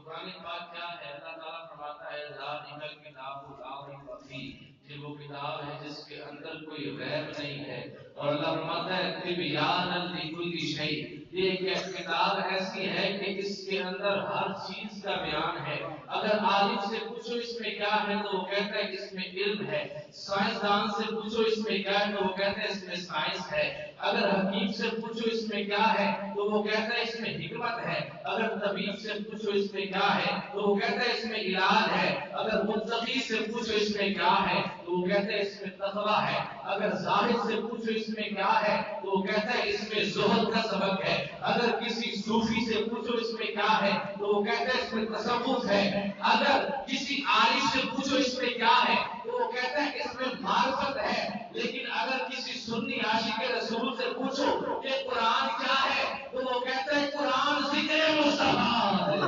قرآن پاک کیا ہے؟ اللہ تعالیٰ فرماتا ہے ذالک الکتاب لا ریب فیہ، کہ وہ کتاب ہے جس کے اندر کوئی غیب نہیں ہے. اور اللہ فرماتا ہے تبیانا لکل شیء، یہ ایک کتاب ایسی ہے کہ اس کے اندر ہر چیز کا بیان ہے. اگر عالم سے پوچھو اس میں کیا ہے تو وہ کہتا ہے اس میں علم ہے. سائنسدان سے پوچھو اس میں کیا ہے تو وہ کہتا ہے اس میں سائنس ہے. اگر حکیم سے پوچھو اس میں کیا ہے تو وہ کہتا ہے اس میں حکمت ہے. اگر طبیب سے پوچھو اس میں کیا ہے تو وہ کہتا ہے اس میں علاج ہے. اگر متقی سے پوچھو اس میں کیا ہے تو وہ کہتا ہے اس میں تقویٰ ہے. اگر زاہد سے پوچھو اس میں کیا ہے تو وہ کہتا ہے اس میں زہد کا سبق ہے. اگر کسی صوفی سے پوچھو اس میں کیا ہے تو وہ کہتا ہے اس میں تصوف ہے. اگر کسی عارف سے پوچھو اس میں کیا ہے تو وہ کہتا ہے اس میں معرفت ہے. لیکن اگر کسی سنی عاشق رسول سے پوچھو کہ قرآن کیا ہے تو وہ کہتا ہے قرآن ذکر مصطفیٰ ہے.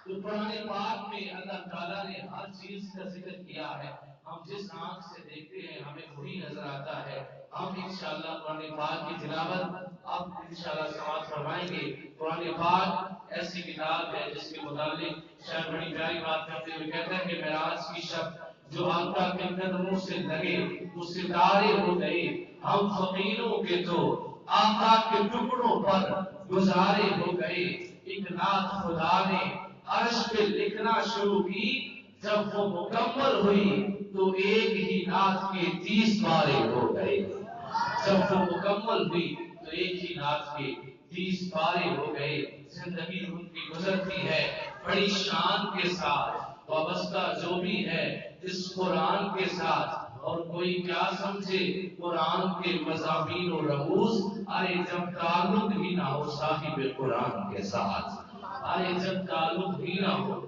تو قرآن پاک میں اللہ تعالیٰ نے ہر چیز کا ذکر کیا ہے. ہم جس آنکھ سے دیکھتے ہیں ہمیں وہی نظر آتا ہے. ہم انشاءاللہ قرآن پاک کی تلاوت اب انشاءاللہ سماعت فرمائیں گے. قرآن پاک ایسی کتاب ہے جس کے متعلق شاید بڑی پیاری بات کرتے ہوئے کہتا ہے کہ معراج کی شب جو آقا کے قدموں سے لگے وہ ستارے ہو گئے ہم فقیروں کے تو آقا کے ٹکڑوں پر گزارے ہو گئے. ایک نعت خدا نے عرش پہ لکھنا شروع کی، جب وہ مکمل ہوئی تو ایک ہی نعت کے 30 پارے ہو گئے. جب وہ مکمل ہوئی تو ایک ہی نعت کے 30 پارے ہو گئے. زندگی ان کی گزرتی ہے بڑی شان کے ساتھ، وابستہ جو بھی ہے اس قرآن کے ساتھ. اور کوئی کیا سمجھے قرآن کے مضامین و رموز، ارے جب تعلق ہی نہ ہو صاحب قرآن کے ساتھ، ارے جب تعلق ہی نہ ہو